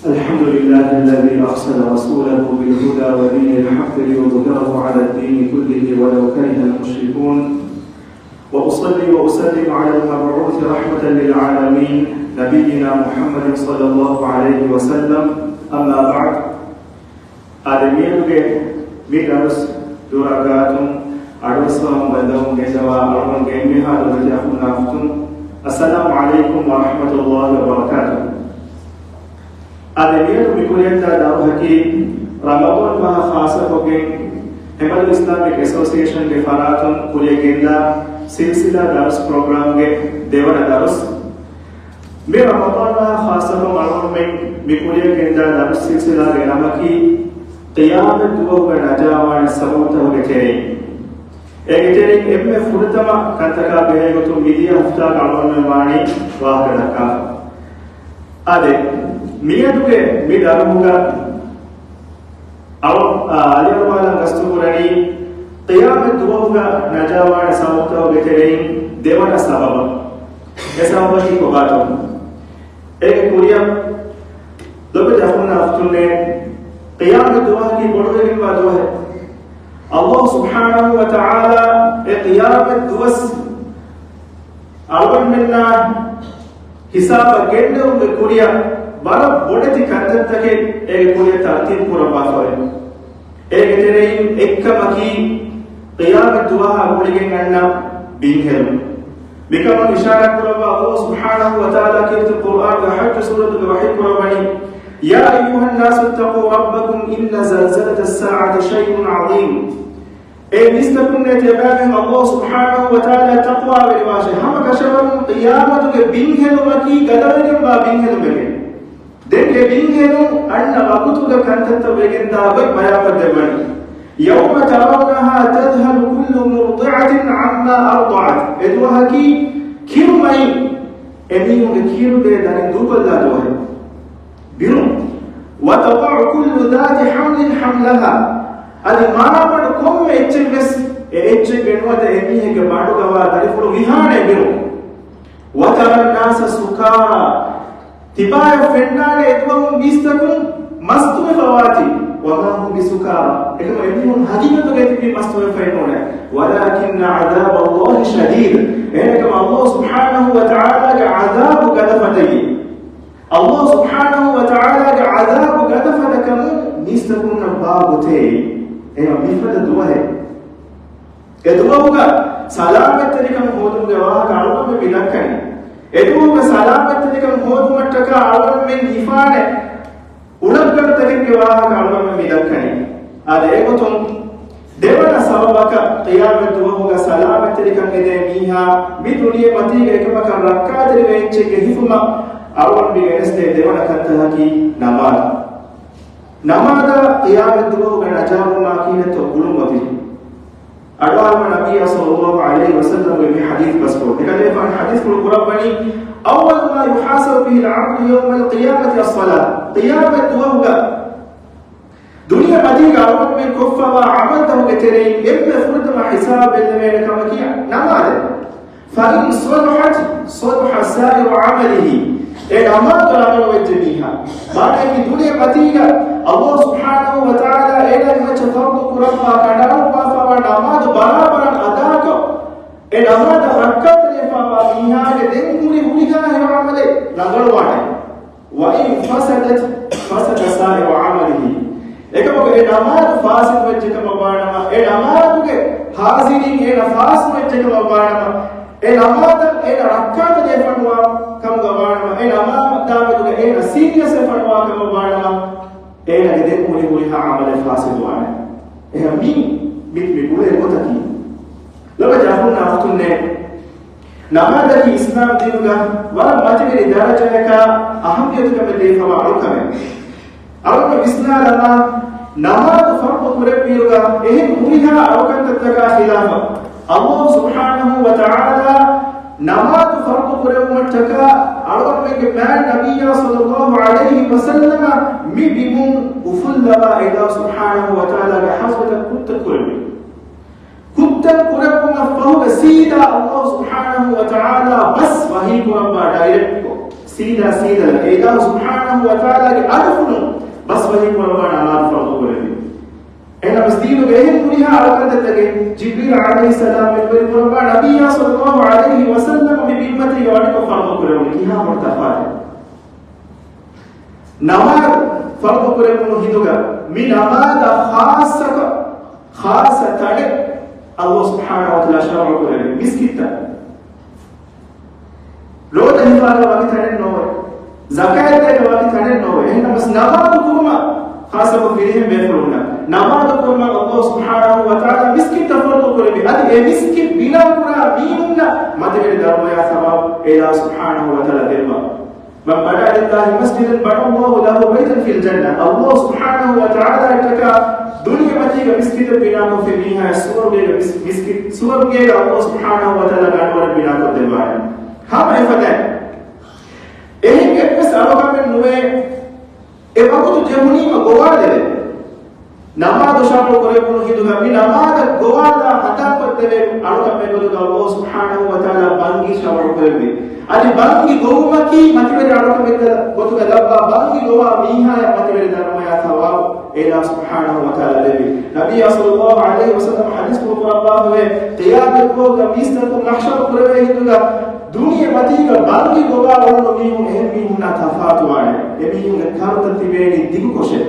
الحمد لله الذي أرسل رسوله بالهدى ودين الحق ليظهره على الدين كله ولو كره المشركون، وأصلي وأسلم على المبعوث رحمة للعالمين نبينا محمد صلى الله عليه وسلم. أما بعد، آدمية بدرس درجاتهم أرسلهم بدهم جزوا أرهم جميعا ورجعهم نافتم. السلام عليكم ورحمة الله وبركاته. آدمية بكلية دارو حكيم رمضان ما خاصة بين همال إسلاميك أسوسيشن के फरातम कुलिया गेंदा सिलसिला दरस प्रोग्राम के देवना दरस में रमज़ान में खासतौर मालूम में कुलिया गेंदा दरस सिलसिला के नाम की क़यामत दुआ का नजावान सबूत हो गए थे एक तेरे एम में फुर्तमा कंतका बेहद तो मीडिया हफ्ता कालों में वाणी वाह करना आदे मियाँ तुके मिदारूगा aliyokuwa ngastukurani qiyamat duwa najawa samuta beterin dewana sababa esa wati ko bato ek kuriya lobe jahuna aftunne qiyamat duwa ki bodwe ki bato hai Allah subhanahu wa ta'ala e qiyamat duwas alwan minna hisaba gende uge kuriya bala bodati kantattake ek kuriya tartib pura baafare ek terein ekkamaki qiyamat du'a abuligen anna binhel bikama isharat kuraba Allah subhanahu wa ta'ala kirtu Qur'an wa hajj suratul wahid kurabani ya ayyuhan nasu taqu rabbakum inna zalzalata as-sa'ati shay'un 'azim e nistakunne tababen Allah subhanahu wa ta'ala taqwa wa riwaje hama kashawan qiyamatu ke binhel maki gadawegen ba binhel begen देखे बिंगेनु अन्ना वकुतुगा कंतत्त वेगेंदा बय बयापद्देवनी यौम तरौनहा तذهل كل مرضعة عما أرضعت एदुहा की किरुमई एमियुगे किरु दे दानि दुबल्ला दोहे बिरु वतضع كل ذات حمل حملها अदि मानवड कोम एचेगस एचे गेनवद एमियगे बाडुगवा दरिफुडु विहाने बिरु वतरा الناس سكارى තිබාය ෆෙන්නානේ එතුම් මිස්තකුම් මස්තුමේ ෆවාති වමා හුම් බිසුකාරා එකම එදිනුම් හදිනතු ගෙතිපි මස්තුමේ ෆෙන්නෝනේ වලාකින් අදාබ අල්ලාහ් ෂදීද් එනකම අල්ලාහ් සුබ්හානහු වතාලාගේ අදාබ ගදෆතයි අල්ලාහ් සුබ්හානහු වතාලාගේ අදාබ ගදෆතකම මිස්තකුම් නබාගතේ එන මිෆද දුවහේ ඒ දුවුගා සලාමතරිකම හොදුගේ වාහක අනුකම බිලක්කනේ එතුමක සලාමත්තකම හොදුමට්ටක අලවම් මෙන් හිෆානේ උලක්කරතකේ වාහක අලවම් මිදක්කනේ ආද ඒකතුම් දෙවන සබබක ඛියාමත් වහුග සලාමත්තකම් එදේ මීහා මි දුනිය මතීගේ එකමක රක්කාතරි වෙච්චේ හිෆුම අලවම් බිගෙනස්තේ දෙවන කත්තහකි නමාද ඛියාමත් වහුග නජාවුමා කීනතෝ ගුළුමති أدوار النبي صلى الله عليه وسلم في حديث مسعود كذا عن حديث القرآن أول ما يحاسب به العبد يوم القيامة الصلاة قيامة وهو دنيا مدينة عرب من كفة وعملته كتيرين إما فرد مع حساب الذين كما كي نماذ فإن صلح سائر عمله الأمر الأمر والجميع بعد في دنيا مدينة الله سبحانه وتعالى إلى ما تفرض ربما كدار وفاء نماذ برابر أداك الأمر ركعت لفاء فيها لدين هوليها عمله نغلوانا وإن فسد سائر عمله එකම එනමාදු ෆාසිල් වෙච්ච එකම බානම එනමාදුගේ හාසිරින් එන ෆාස් වෙච්ච එකම බානම එනමාද එන රක්කාත දෙපණුවා කම ගවානම එනමාදාමදුගේ එන සීරියස් දෙපණුවා කම බානම එන දෙදෙන් කුලි හා අමල ෆාසිල් වාන එහෙනම් මි ගුලේ කොතකි ලබ ජහුන් අෆතුන්නේ නමාදකි ඉස්ලාම් දිනුගා වර මතකේ දරජයක අහමියතුකම දෙපව අලුකම අලුක විස්නාරලා නමාද ෆර්ද් කුරබියුගා එහෙන් මුලිහා අවකන්තතක ඛිලාෆ අල්ලාහ් සුබ්හානහු වතාලා නමාද ෆර්ද් කුරබුමටක අලුකමගේ බෑන් නබියා සල්ලල්ලාහු අලයිහි වසල්ලම මිබිමුන් උෆුල්ලා ඉදා සුබ්හානහු වතාලාගේ හස්වත කුත්ත කුරබි කුත්ත කුරබුම ෆහුව සීදා අල්ලාහ් සුබ්හානහු වතාලා බස් වහී කුරබා ඩයිරෙක්ට් سيدا إله سبحانه وتعالى أدفن بس وجه قربان أمار فرض قربي أنا مستيل بهم كلها على كذا تجي جبريل عليه السلام من قربان نبي صلى الله عليه وسلم ببيمته يوارد فرض قربي كيها مرتفع نماز فرض قربي هيدوغا من نماز خاصة تاني الله سبحانه وتعالى شرع قربي مسكتا لو تنفع لواقي تاني نوه زكاة تاني لواقي تاني نوه إحنا بس نماز كرما خاصة فيهم بيفرنا نماز كرما الله سبحانه وتعالى مسكتا فرض قربي أدي مسكت بلا قرى بيننا ما تبين دارما يا ثواب إله سبحانه وتعالى دلما من بنى لله مسجدا بنى الله له بيتا في الجنة الله سبحانه وتعالى ارتكى دنيا متى مسجد بناء في بيها سور بيها مسجد سور بيها الله سبحانه وتعالى قانون بناء الدماء هم إفادة إيه كبس أروح من نوع إبغى تجمعني ما قوالة نماذج شامل قريبون هيدوها من نماذج قوالة حتى قدره أروح من بدو الله سبحانه وتعالى بانجي شامل قريبي أدي بانجي قوما كي ما تبي أروح من بدو كذا بانجي قوما ميها يا ما تبي دارما يا ثواب إله سبحانه وتعالى لبي نبي صلى الله عليه وسلم حديث قرآن الله هو قيامة قوم ميستكم نحشر قريبه هيدوها دنيا متيجا بانجي قوما ورنو ميهم ميهم نتفاوت وانه ميهم كارو تتبعني ديكو كوشة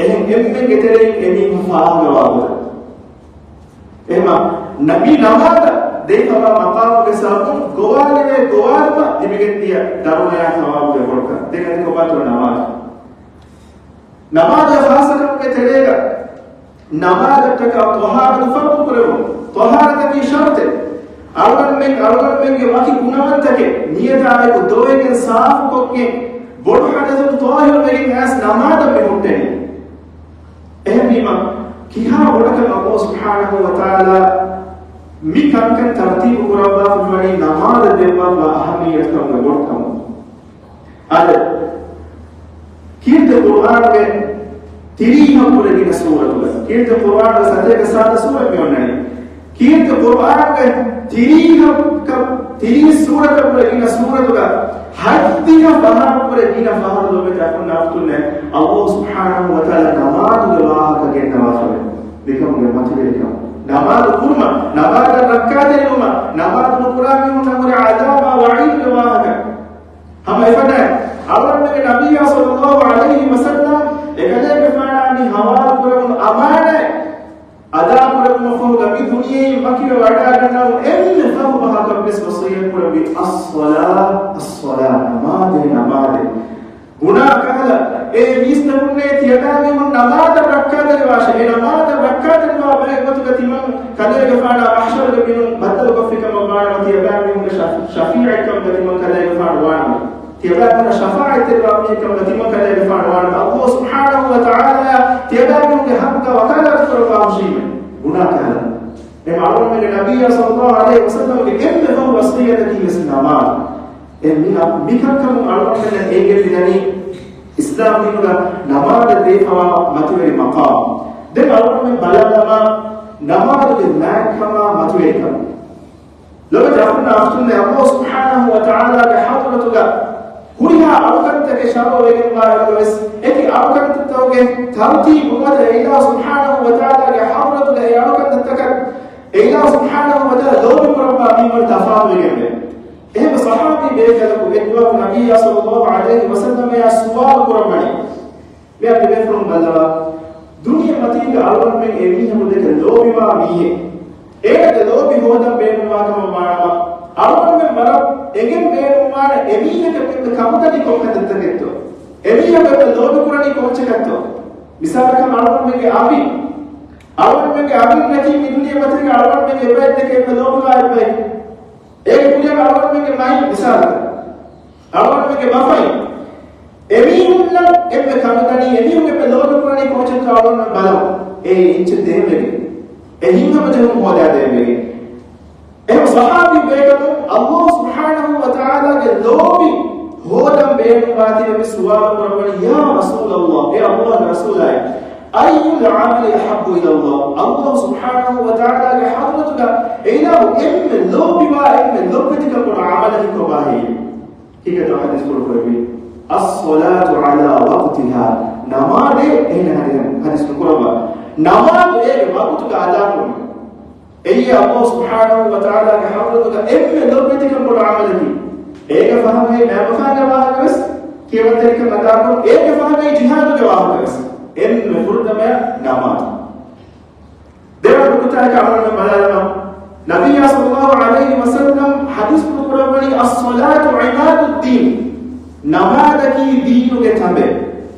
إمم كتيرين ميهم فاهم جوابه إما نبي نماذج ديكما مقام بسابون قوالما دبيكتيا دارو يا ثواب بقولك ديكتي قباتو نماذج خاصة كتيرين نماذج تكا طهارة فرق كلهم طهارة في شرط أول من يواكي كنوان تكي نية على دوه إنصاف كوكي بڑو حدث طاهر لكن ناس نماذج بمتني إما كيها بڑك الله سبحانه وتعالى ميكان كان ترتيب قرابة فماني نماذج دماغ وأهمية كم بڑكم هذا كيرت القرآن में تريها पूरे की सूरत है कीर्त कुरान का सत्य के साथ सूरत में होना है कीर्त कुरान में تري सूरत पूरे की सूरत का हद का बाहर पूरे की बाहर दो में जाकर नाफ्तुने अल्लाह सुब्हानहु व तआला नमाज दुआ का के नमाज है देखो मैं मत देखो नमाज कुरमा नमाज रकात लुमा नमाज कुरान में उन्होंने अज़ाब व वईद दुआ का हम ऐसा अल्लाह ने नबी सल्लल्लाहु अलैहि वसल्लम एकले के फाना नि हवाल कुरान अमाने अदा कुरान मफहूम गबी दुनिया मकी वड़ा करना एम फहम बहा का बिस वसियत कुरान भी अस्सलाह नमाज गुनाह कहला ए मिस्तुने थियटा में मन नमाज रखा दे वाशे ए नमाज रखा दे वा बे गत गति मन कदे के फाना महशर के बिन बदल को फिक मबार मति अबा में उनके शफीअ कम गति मन कदे के फाना वान تيابنا شفاعة الرب كما تمك لفعل الله سبحانه وتعالى تيابنا حق وكذا ترفع شيئا هناك هذا معلوم من النبي صلى الله عليه وسلم كم هو وصية في الإسلام إننا بكم معلوم من الأجر يعني إسلام ديننا نماذج دفع متوي مقام ده معلوم من بلادنا نماذج المحكمة متوي كم لو جاءنا أفتنا الله سبحانه وتعالى بحضرتك كلها أوكنت كشابه وين ما يلبس إني أوكنت توجه ترتيب ومدى إله سبحانه وتعالى كحضرة له أوكنت تكر إله سبحانه وتعالى دوم مربى بيمر تفاهم وين إيه بصحابي بيجلك إدوار النبي صلى الله عليه وسلم يا سوال قرباني بيا بيفرم بلوا دنيا متين أول من إبنيه مدك دوم ما بيه إيه دوم بيهودا بين ما كم ما أول من مرب إيجن بينما إبيه كبير كابوتاني كوكا تتكتو إبيه كبير دوم كوراني كوكا كتو مثال كم أول من أبي نتي مدني بتري أول من إبيه تكيم دوم لا إبيه إيه كذا أول من ماي مثال أول من بافاي إبيه ولا إبيه كابوتاني إبيه كبير دوم كوراني كوكا أول من بالاو إيه إنش ده بيجي إيه هم بتجهم هذا ده بيجي إيه صحابي بيجوا الله سبحانه وتعالى جلوبي هو دم بين ماتي بسواب ربنا يا رسول الله يا الله رسول الله أي العمل أحب إلى الله سبحانه وتعالى لحضرتك إله إم اللوبي ما إم اللوبتك من عملك كباهي hika to hadis ko koyi as-salatu ala waqtiha namade ehna hadis ko ba namaz e waqtu ka ada ko ei Allah subhanahu wa ta'ala ke hadratu ka emme dorbeti ka bol amalaki ega fahame ma fahame wa bas kewateri ka ada ko ega fahame jihad ke wa bas emme furdama namaz dewa buta ka amal me balama nabi sallallahu alaihi wasallam hadis ko bani as-salatu imaduddin namazaki dinu ke thambe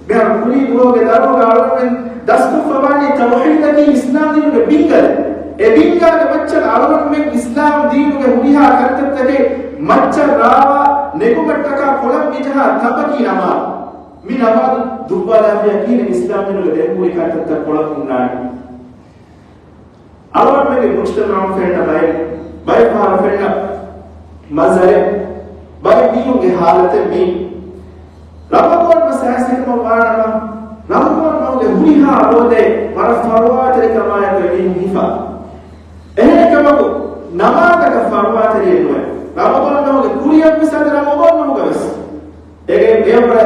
ber kuli do ke daro gawen dastu fawani tawhidaki islam dinu ke bingal e bingal ke bachcha alwan me islam dinu ke huriha kartattake maccha rawa negumattaka kolam mijha tabaki namaz mi namaz dubbala yakin islam dinu ke demuri kartatta kolam unnani alwan me mujtama fenna bay fara fenna mazare bay dinu ke halate mi Ramadan masahasi ko marama Ramadan mo ge huriha rode mar farwa tari kama ya ko ni hifa ehne kama ko namata ka farwa tari no Ramadan mo ge kuriya misal Ramadan mo ge bas ege bebra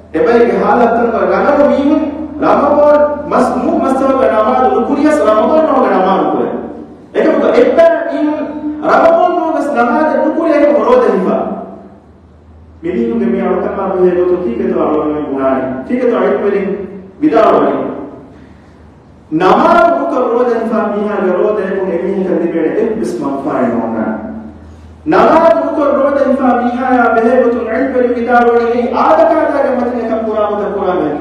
ebai ge halatan ko ragano miun Ramadan masmu masal ga namaz kuriya Ramadan mo ge namaz ko ege ko ebba miun Ramadan mo ge namaz kuriya ge rode hifa Mimi ne me alkan ma bhe to ठीक है तो आलो में गुनाह ठीक है तो आयत में विदा वाली नमाज को रोज इंसान मिया रोज है को एमी कर दी बेड़े एक बिस्म फाइन होना नमाज को रोज इंसान मिया या बहे वो तो इल्म पर विदा वाली आद का के मतलब का पूरा में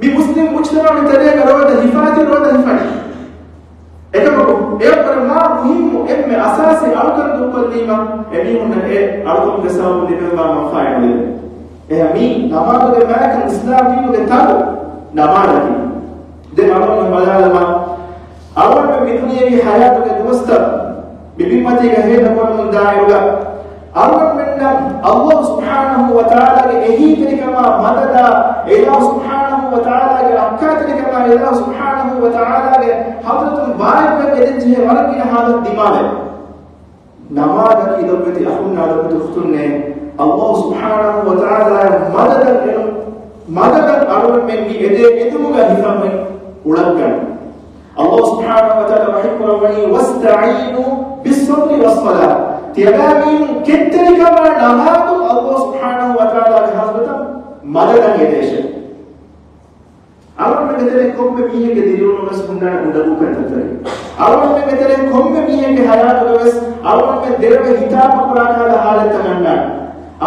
मी मुस्लिम मुजतमा में तरे रोज हिफाजत रोज हिफाजत ekako e par ma muhimmu emme asasi alkan du kallima emi hunna e alkan ke sabu de ma faide e ami namaz de makan islam dinu de tabu namaz ki de malon malalama awal me dunya ki hayat ke dosta bibimati ke he na kon dairuga awal menna Allah subhanahu wa ta'ala ke ehi tarikama madada ila subhanahu wa ta'ala ke akka tarikama ila subhanahu wa ta'ala ke hadratul baik pe edinje walakina hadat dimale namaz ki dobeti akhunna dobeti khutune Allah subhanahu wa ta'ala madadan arun men ni edumuga hifamen ulakkan Allah subhanahu wa ta'ala rahimahullah wasta'inu bis-sabri was-salah tiagamin ketterikama namaz Allah subhanahu wa ta'ala ke hadratam madadan edeshe awal में तेरे कौम में भी है कि दिलों में बस बुंदा बुंदाबू करता है awal में तेरे कौम में भी है कि हयात में बस awal में दिल में हिताब कुरान का हालत तमन्ना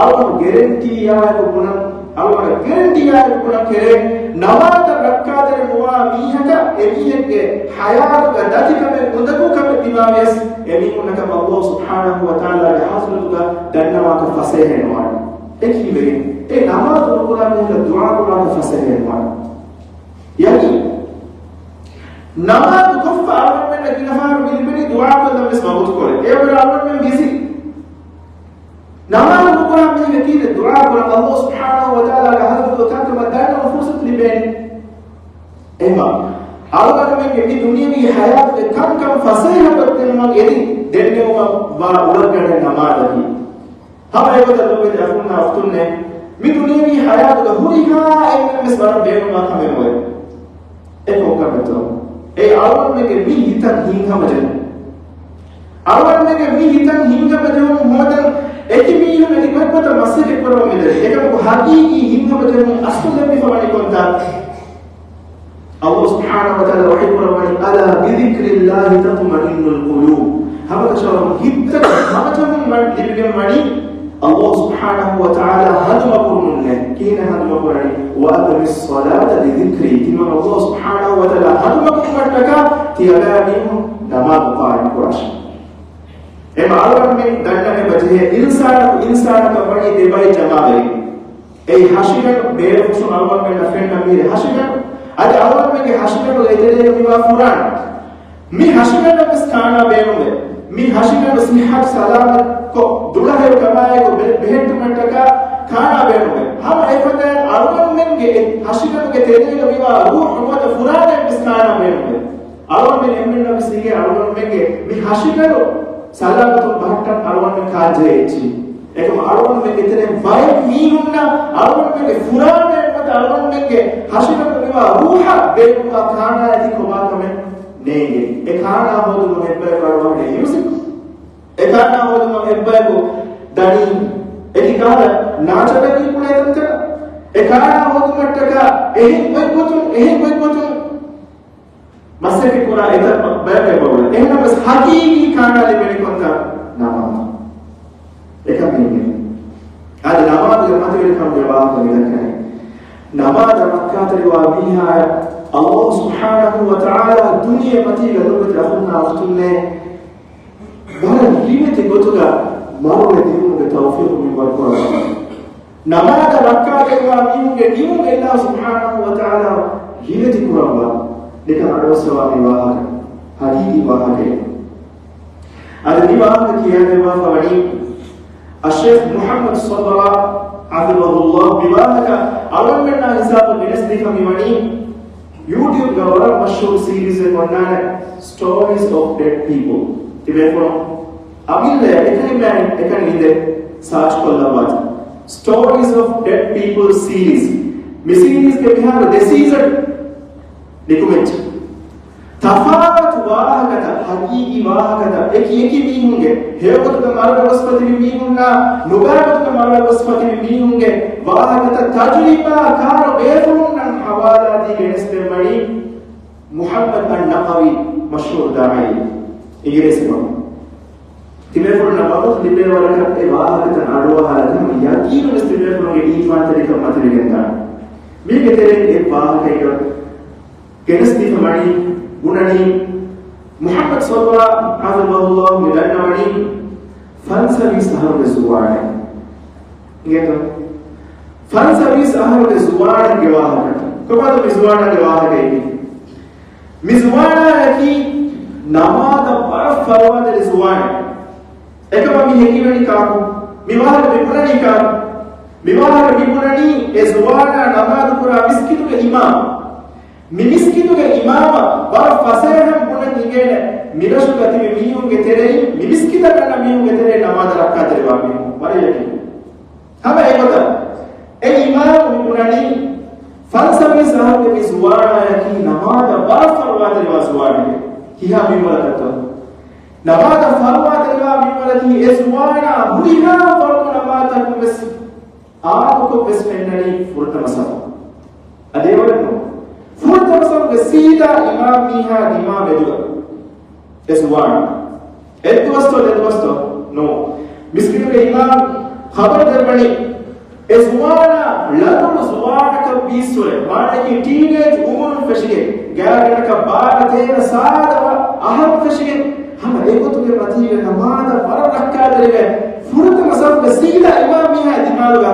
awal गारंटी या को पुनः awal गारंटी या को पुनः करे नमाज रखा तेरे मुआ भी है का एवी है कि हयात का दाती का में बुंदाबू का में दिमागस एवी को ना का अल्लाह सुब्हानहु व तआला के हासिल का दन्ना का फसे है नवार एक ही लगे ए नमाज और कुरान का दुआ कुरान का फसे है नवार यानी नमाज कुफ्फा आवन में लगी नफार मिलबनी दुआ को लम्बे मबूत करे ए बड़ा आवन में बिजी नमाज को कुरान में यकीन दुआ को अल्लाह सुब्हानहु व तआला का हजरत को तक मदान नफूसत लिबेन एमा आवन में ये दुनिया की हयात के कम फसे हैं करते हम यदि देने वा उलट गए नमाज की हम एगो तो लोग जफुना अफ्तुन ने मी दुनिया की हयात का हुरी का एक में स्मरण देव मा हमें होए एक होकर बेतो ए आवन में के मी हितन हिंगा मजन आवन में के मी हितन हिंगा मजन मोदन एक मी हो ने कोई पता मसे के पर मिले एक को हकीकी हिंगा मजन असल में फवानी कोंता अल्लाह सुब्हानहु व तआला वही अला बिजिक्रिल्लाह तत्मइन्नुल कुलूब हम तो शरम हित मजन मन दिलगे मणि Allah subhanahu wa ta'ala hadma kununne kina hadma kurani wa aqmis salata li dhikri tima Allah subhanahu wa ta'ala hadma kunnataka tiyagamim namaz qaim kurash ema alwan men danna me baje insana ka bani debai jamaai ei hashika be fusu alwan men afenna mir hashika ade alwan men ke hashika ko edele miwa furan mi hashika na stana benume mi hashika sihat salamat को दुला है कमाए को भेंट में टका खाना बेनो में हम ऐफते आलवन में के हशिकत के तेरे के विवा रूह मत फुराने बिस्ताना बेनो में आलवन में एमन न बिसिगे आलवन में के मी हशिकत सलामत बहटन आलवन में खा जाएची ekam alwan men etene bay mihunna alwan men furana mata alwan men hashina niwa ruha bewa khana adi koba kame nege e khana hodu me bay parwa ne music e khana hodu me bay ko dani eki kala naachata ki pula edanta e khana hodu mattaka ehi koi kotun masake kura eta bay bay bawla ehna bas hakiki khana le beni konta nama ekam ne ada namaz ge matwele kam jawab nilakane namaz makkah riwa biha Allah subhanahu wa ta'ala dunya mati gadubat rakhna aftunne bara limete gotuga marule dinuge tawfiq min barqara namaz makkah riwa biha dinuge Allah subhanahu wa ta'ala limete kuraba deka adwasawa viwaha hakiki wahake ada viwaha kiyane wa fawani الشيخ محمد صدرا حفظه الله بواهك أول من حساب الناس دي كميوني يوتيوب غورا مشهور سيريز كونان stories of dead people تبعوا أمين لا إكان إذا search كلامات stories of dead people series series के Bihar the season document तफावत वाहकता हकीकी वाहकता एक भी होंगे हेवत का मार्ग वस्पति भी होंगे नुगावत का मार्ग वस्पति भी होंगे वाहकता तजुर्बा कार बेफुन हवाला दी गेस्ते मणि मुहम्मद अन-नक़वी मशहूर दाई इंग्लिश में तिमेफुन नबावत लिबे वाला का वाहकता अडवा हालत में यकीन तिमेफुन के ईमान तरीका मत लेंदा मी के तेरे एक वाहक गेस्ते मणि Gunani Muhammad sallallahu alaihi wasallam milanawani fansavis ahlu zuwar gitu fansavis ahlu zuwar gewah kobado mizwar gewah gayi mizwar ki namaz par farwad zuwar ekama mi hekimani kaaku miwah bipurani kaaku miwah bipurani zuwar namaz pura miskitu ke imam මිනිස්කිතුගේ ඉමාම බර ෆසේහම් පුණන් ඉගෙන මිරසු ගති මියුන්ගේ තෙරෙයි මිනිස්කිත කරන මියුන්ගේ තෙරෙයි නමාද රක්කා තෙරවා මියු වරයකි හැම ඒකත ඒ ඉමාම පුණනි ෆල්සෆි සහබේ මිස්වානා යකි නමාද බර ෆරවා තෙරවා සුවානි කියා මිවලකට නමාද ෆරවා තෙරවා මිවලති ඒ සුවානා මුලිහා ෆරව නමාද කුමස් ආකෝ බස් පෙන්නනි ෆුර්තමසව අදේවලු Furta masam sida imam miha dima beduga. That's one. Edwasto no. Miskinu ke imam khabar darbani. Ezwana lanu zwana ka bisure. Maane ki teenage umur fashige. Gaya ka baara tena saada aham fashige. Hama ego to ke mati ke namada bara rakka derive. Furta masam sida imam miha dima beduga.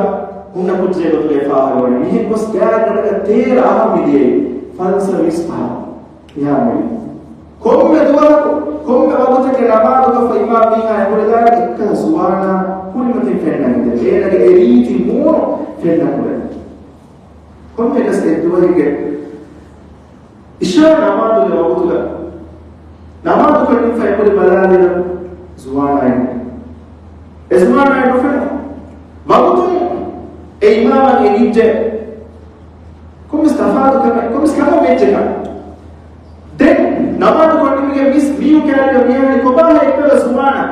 Unna kujje to ke faara wani. Mihe kos gaya ka tera aham midiye. fansavis ah ya me komme wagute ke namadu ka imam biha ekula ekka suwana kulimati fenna inde enage eriti mo fenna kula komme das duwa ke isha namadu le wagutuga namadu ka ni fa ekula balala suwana inde esmana ndo fenna wagutu e imama ke nijje como estafado como escapa mejeca den namadu kontimige mis miu kale miani kobaha ekala sumana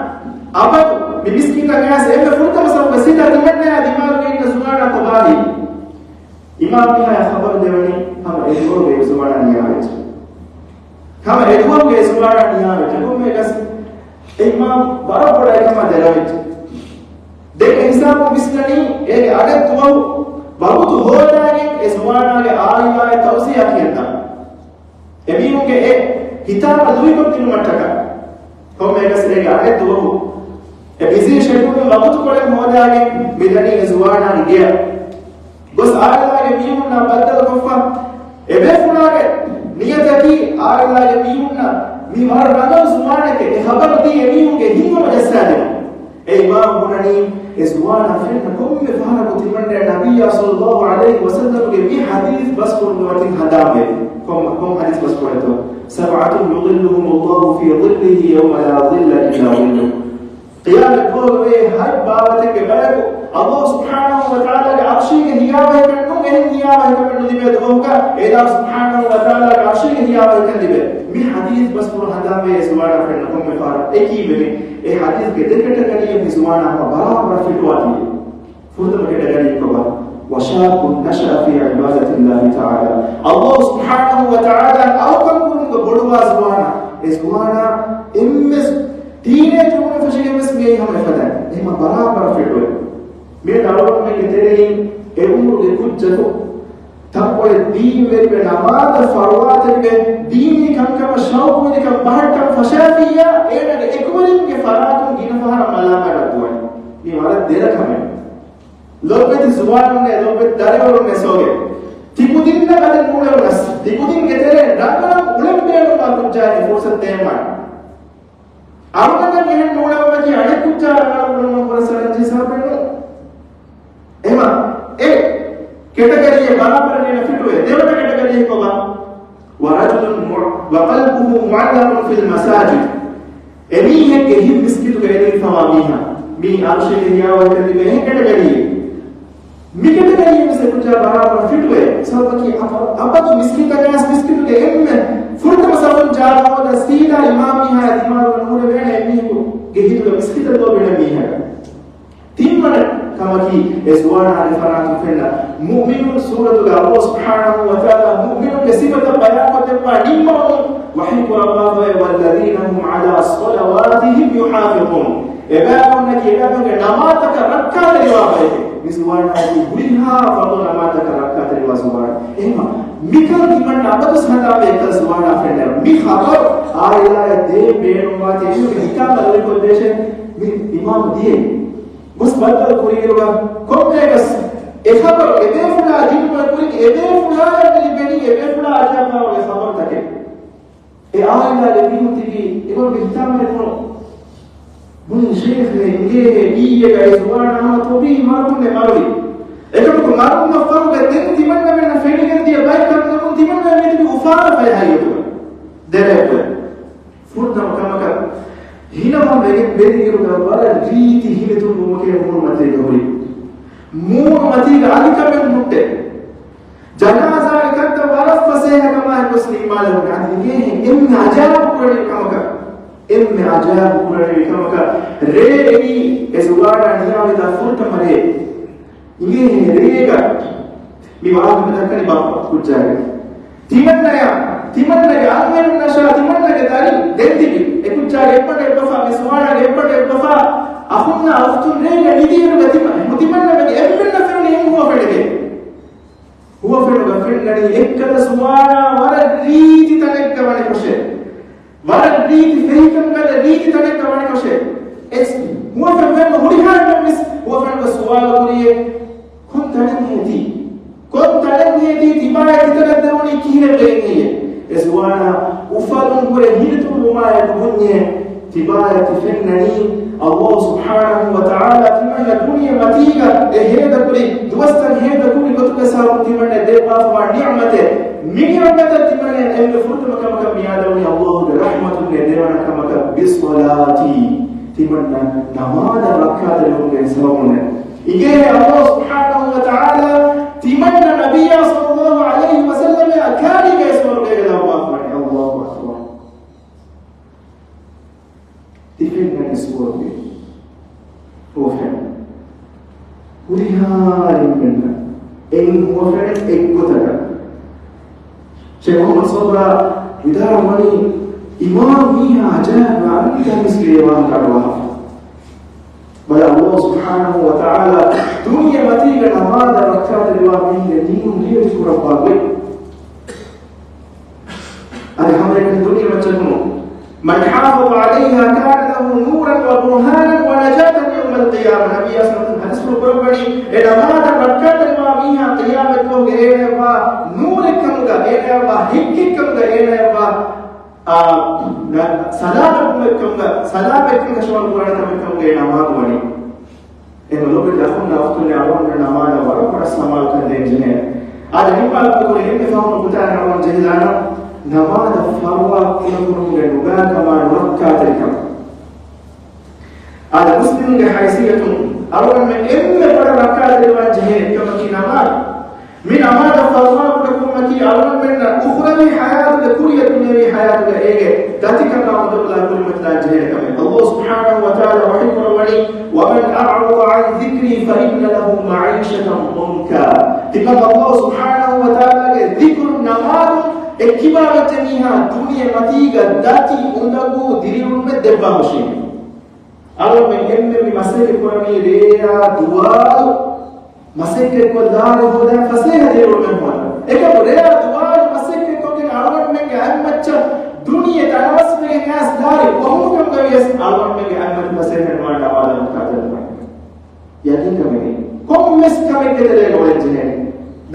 abadu mi miskita gas ebe furta masam basita dimanna dimaru inna sumana kobahi imam biha khabar devani hama edwar ge sumana niyavet hama edwar ge sumana niyavet komme gas imam barabar ekama delavet den hisab mislani ege adet tuau बहुत हो जाएंगे इस वाना के आलिमा है तौसिया किया एबीओ के एक हिताब अदुई को तीन मटका तो मैं कैसे लेके आए तो वो ए बिजी शेड्यूल में बहुत कोड़े हो जाएंगे मिलनी इस वाना गया बस आलिमा के बीओ ना बदल कोफा एबे फुना के नियत की आलिमा के बीओ ना बीमार रंगल सुवाने के खबर दी एबीओ के हिंगो में जैसा दे ए इमाम बुनानी إزوانا فإن كم فهنا كتمنى النبي صلى الله عليه وسلم في حديث بس قرنواتين هدامه كم حديث بس قرنواتين 7 يظلهم الله في ظله يوم لا ظل إلا ظله قيامة بوغوي هاي بابتك بلغو الله سبحانه وتعالى عرشيك هيابه كنو إن هيابه كنو دي بيدغوكا إذا سبحانه وتعالى عرشيك هيابه كنو دي من حديث بس پر هدامه سوانا فرنكم مفارا اكي بني اي حديث كده كتغنية في سوانا برابر في تواتي فرد كتغنية كبا وشاب نشأ في عبادة الله تعالى الله سبحانه وتعالى أوكم كنو بڑوا سوانا امس teenage woman fashige mes me hame fada ema barabar fitwe me dalon me ketere e umru de kujjato takwe deen verbe namaz farwat be deen kankama shauq de kam bahatam fashafiya ena de ekwarin ke faratum gina fahara malama ratwa ni wala dera kame lobet zuban ne lobet dare ne soge tikudin na gaden mule unas tikudin ketere daga ulembe ma kujja fursat tema Arukan yang mula bagi ayat kuca kalau bersalah jisa penuh. Emang, kategori yang barabar ni nak fitwe. Dewa kategori yang kau bang. Warajulun waqalbuhu mu'allaqun fil masajid. Ini है कि ही मिस्कित गैरी फवामीहा. मी आलशे दिया हुआ कर दिए हैं kategori. मी kategori में से कुछ बराबर fitwe. सब की अब तो मिस्कित का गैस मिस्कित के एम फुर्त मसलन जागा और सीधा इमामी है दिमाग में नूर बेने एमी को गेहित का मिस्कित तो बेने मी है तीन मिनट कमा की इज़वान आरिफानात फिल्ला मुमिनुन सूरत अल्लाह सुब्हानहु व तआला मुमिनुन के सिफत बयान करते पानिमा वही को अल्लाह वल्लज़ीना हुम अला सलावातिहिम युहाफिज़ून इबादुन की इबादुन के नमाज का रखा रिवा है इज़वान की बुइहा फतो नमाज का रखा रिवा सुभान एमा मिकल दिमन अबद सदा बेकल सुवाना फ्रेंड मी खबर आयला दे बेनुमा तेनु हिका बदल को देशे मी इमाम दिए बस बदल कोरीरवा कोमेगस ए खबर एदे फुला दिन पर कोई एदे फुला ने बेनी एदे फुला आजा का ए खबर तके ए आयला ले मी मुतिगी एगो बिता में को बुन शेख ने ये का सुवाना तो भी मालूम ने मालूम Ekam ko marun na faru ga den timan na men na feli gan dia baik kam na timan na men bi ufara fa hayo to dere furta makama hina ma bege beri giru ga wala riti hile to mo ke mo mate ga hori mo mate ga alika men mutte janaza ekta waraf faseha kama muslim malahu kan ye in ajab kore kamaka in ajab kore kamaka re eni ezwara niya da furta mare ये रेगा विवाह में तक नहीं बाप कुछ जाएगा तीमन नया आंगन नशा तीमन नया तारी देती भी एक कुछ जाएगा एक दफा मिसवाना एक दफा अहुन्ना अफ्तुन रेगा निधि रुका तीमन नया एक मिनट फिर नहीं हुआ फिर नहीं एक कल सुवाना वाला रीति तक कमाने कोशे वाला रीति फिर कम कर रीति तक कमाने कोशे एस हुआ फिर मैं मुड़िहार में मिस हुआ फिर का सवाल करिए كنت نمودي تبايا تتردوني كيرا بينيه إزوانا وفادون برهيرتو وما يكبني تبايا تفنني الله سبحانه وتعالى تمنى دنيا متيجا هيدا كوري دوستن هيدا كوري بطوك سارون تمنى ديبا فوا نعمته من نعمته تمنى أن فرط مكامك ميادوني الله برحمة نديوانا كامك بصلاتي تمنى نماذا ركاد لهم يسرون إجاه الله سبحانه وتعالى تمنى النبي صلى الله عليه وسلم أكاد يسمر غير الله أكبر تفنى نسور به هو فهم ولها يمكننا إن هو فهم إكتر شيخ محمد صبرا إدارة مني إمام ميها عجاب وعنك مثل إمام كرواه بل الله سبحانه وتعالى دنيا متيجة نماذا ركاد الوامين لدين ليه سورة باقي الحمد لله الدنيا متجنون من حافظ عليها كان له نورا وبرهانا ونجاة يوم القيامة نبي أسلم حدث القرباني إذا ماذا ركاد الوامين قيامة وغيرها نوركم غيرها هككم غيرها salabekum kashwal qur'an tabekum ge namaz wani en lobe dakhun naftul awam namaz wala para samal kan denjine ad hipal ko re ke faunu buta nawon jehilana namaz farwa kunun ge nuga kama rakka tarikam ad مسلم حيثية أولا من بڑا ركعة الواجهين كما كي نماذج من أمانة فالله لكم كي أولا من أخرى حياة لكل دنيا حياة لإيه ذاتك الله الله كل مثل جهين كما الله سبحانه وتعالى وحكم الولي ومن أعرض عن ذكري فإن له معيشة ضنكا تبقى الله سبحانه وتعالى ذكر نماذج اكبار جميعا دنيا متيجة ذاتي أندقو ديرون من دبا مشين أولا من بمسيح القرآن ريا دوار مسيح ko daaro hoda faseha de romen hona eka borea duwar masike ko ke alwan men ge ammacha duniya tawas me ge nas daare wahu kam ge yes alwan men ge ammat faseha ma dawala mutatal ma yadin kame kom mes kame ke dele no jene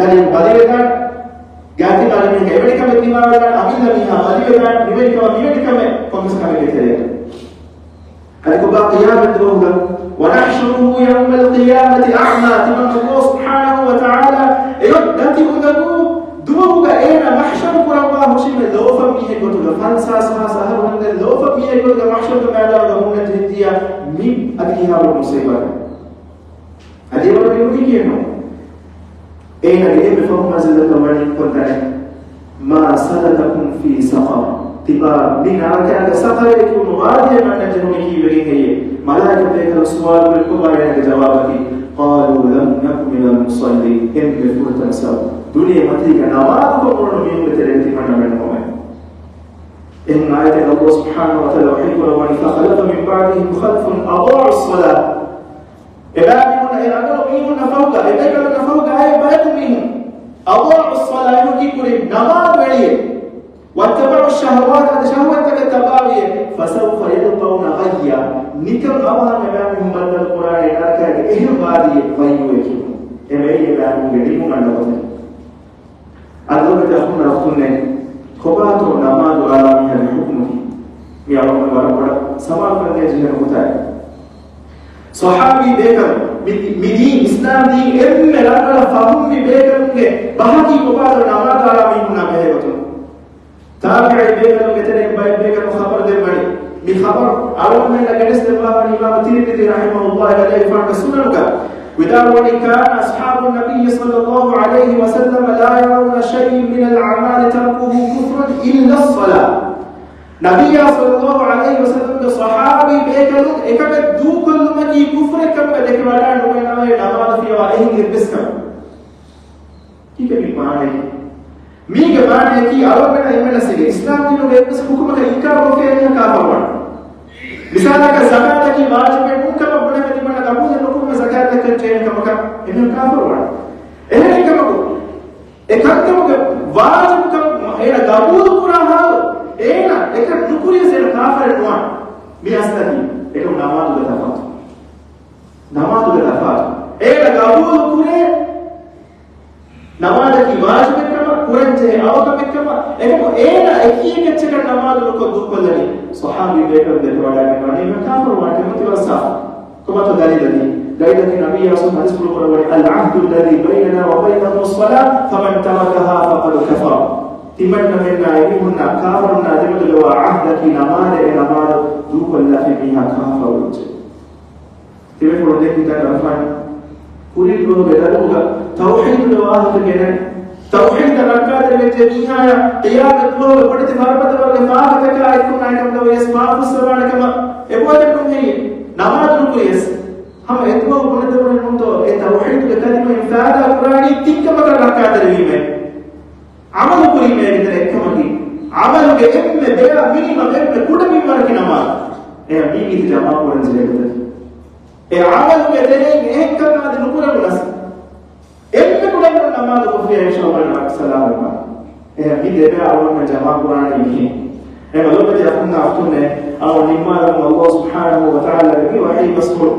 dalil badiledan gati dalil men ge evedi kame dimawala amila miha badiledan nivedi kame kom mes kame ke dele Adiko ba qiyamah doga ونحشره يوم القيامة أعمى تمام الله سبحانه وتعالى يدتي أدبو دوغا إينا محشر قرابا هشيم اللوفا ميه قدوغا فانسا سهر وند اللوفا ميه قدوغا محشر دمالا وغمونا تهديا ميم أدكيها بالمصيبة أدي ولا بيوكي كينو إينا ليه بفهم مزيدة واني قدنا ما سلككم في سقر تبا من عركة سقر يكون غاديا من نجنونكي بغيه ملائكة ذلك السؤال والكبار لك جوابك قالوا لم نكن من المصلين إن بفرت نساو دنيا متيك نوادك وقرن من بتريتي من منهم إن آية الله سبحانه وتعالى وحيكم ومن فخلف من بعدهم خلف أضاعوا الصلاة إبادهم إرادوا منهم فوق إبادهم فوق أي بيت منهم أضاعوا الصلاة يكيكم نماد وليه واتبعوا الشهوات شهوتك التباوية فسوف يلقون غيا نكم أمام من بدل القرآن نركا إيه غادي غيوك إيه بيان يديم من دبته أدلوا تأخذنا ركضنا خبراتو نماد العالمية الحكم يا رب ورب سماع من يجينا متاعي صحابي بيكر مدين إسلام دين إم لا فهم بيكر بحكي خبراتو نماد العالمية نبهه تابعي بيكر وكتنين بيكر وخبر دي بني بخبر أول من لقدست الله الإمام الترمذي رحمه الله عليه فرق سننك ودار كان أصحاب النبي صلى الله عليه وسلم لا يرون شيء من الأعمال تركه كفرا إلا الصلاة نبي صلى الله عليه وسلم صحابي بيكر إكبت دو كل مكي كفر كم بدك ودار نبينا نماذ في وعيه البسكر كيف بيقمعنى ميغا معنى كي أول من أيمن سيدي إسلام دينو بيبس حكومة إنكار وفيها كافر ورد مثالك زكاة كي واجب ممكن أبنى مدينة قبول الحكومة زكاة كنتين كمكا إنه كافر ورد إنه كمكو إكتمك واجب كم إنه قبول قرآن إنه نقول يسير كافر الوان بيستدي إنه نماذج لتفات نماذج لتفات إنه قبول قرآن نماذج كي واجب كورنجه أو كمكما إنه إينا أكيد كتير نماذج لكم دوكلني صحابي بيكر دكتورا كمان ما كافر وانت متوسع كما تدليلني دليلني النبي صلى الله عليه وسلم العهد الذي بيننا وبينهم الصلاة فمن تركها فقد كفر تمنى منا يمنا كافرنا دمت لو عهدك نماذج دوكل لا فيها كافر وجه تبي فرودك تكرفان كل لو بدلوها توحيد الواحد كده توحيد الركعات الجميعة قيادة لو بدت فربت ولا ما بتكلا يكون عندهم لو يسمع فسرنا كما يبغى هي نماذج كويس هم إتموا بدت ولا نمتو التوحيد الكلمة إنفاذ القرآن تك ما الركعات الجميعة عمل كل ما يقدر كمان عمل كأم بيا مين ما بيا كل مين ما ركنا ما مين يتجمع قرآن زي كده عمل كده كم هذا نقول الناس إما كلنا نماذج في إن شاء الله السلام عليكم بدأ أول ما جمع قرآن يمين لما لو بدي أكون أفتونه أو نما الله سبحانه وتعالى بي وحي بسكر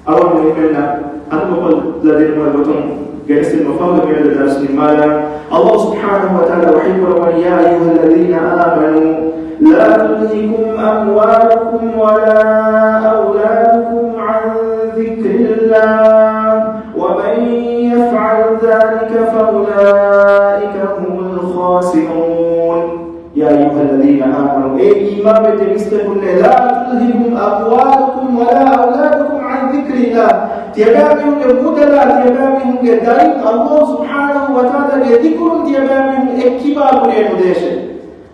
أول ما يمنا أنا بقول لدينا البطن جالس المفاوض من الدرس نما الله سبحانه وتعالى وحي قرآن يا أيها الذين آمنوا لا تلهكم أموالكم ولا أولادكم عن ذكر الله ومن يفعل ذلك فأولئك هم الخاسرون يا أيها الذين آمنوا إمام تمسكن لا تلههم أموالكم ولا أولادكم عن ذكر الله تيابهم مدلا تيابهم دارين الله سبحانه وتعالى ذكر تيابهم اكبار مدهش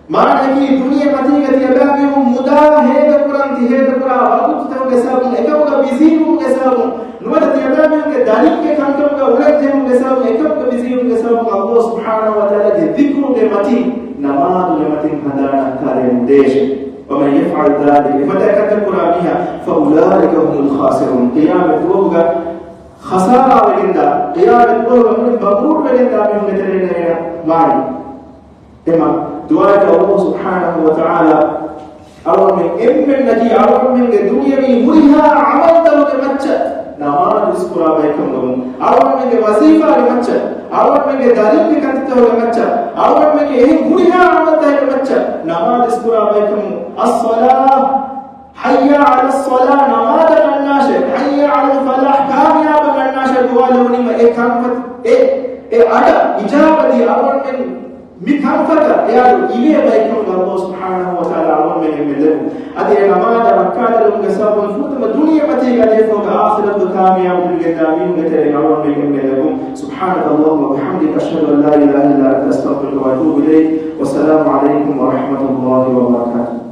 ما نكي دنيا متيجة تيابهم مدا هذا قرآن هذا قرآن وقت تهم جسابهم إكبر بيزيهم جسابهم نوع تيابهم دارين كخانكم كأولادهم جسابهم إكبر بيزيهم جسابهم الله سبحانه وتعالى ذكر لمتي نماذج لمتي هذا كارم ديش ومن يفعل ذلك فتكتب بها فأولئك هم الخاسرون قيامة وقت خسارة بجندا قيامة وقت مبرور بجندا من مثلنا معي إما دعاء الله سبحانه وتعالى أول من النجي أول من الدنيا مريها عملت لمتى نماذج اسكرا بيكم لهم أول من وظيفة لمتى أول من دارين كنت لمتى أول من مريها عملت لمتى نماذج اسكرا بيكم الصلاة حي على الصلاة نماذج الناشر حي على الفلاح كامياب الناشر دعاء لهم كانت أدا إجابة أول من مكانفتا يا إليه بيكون الله سبحانه وتعالى عون من يملكه أدي نماذج مكان لهم جساب الفوت الدنيا متى قال يفوق آخرة كامية والجدامين متى عون من يملكهم سبحانك اللهم وبحمدك أشهد أن لا إله إلا أنت أستغفرك وأتوب إليك والسلام عليكم ورحمة الله وبركاته.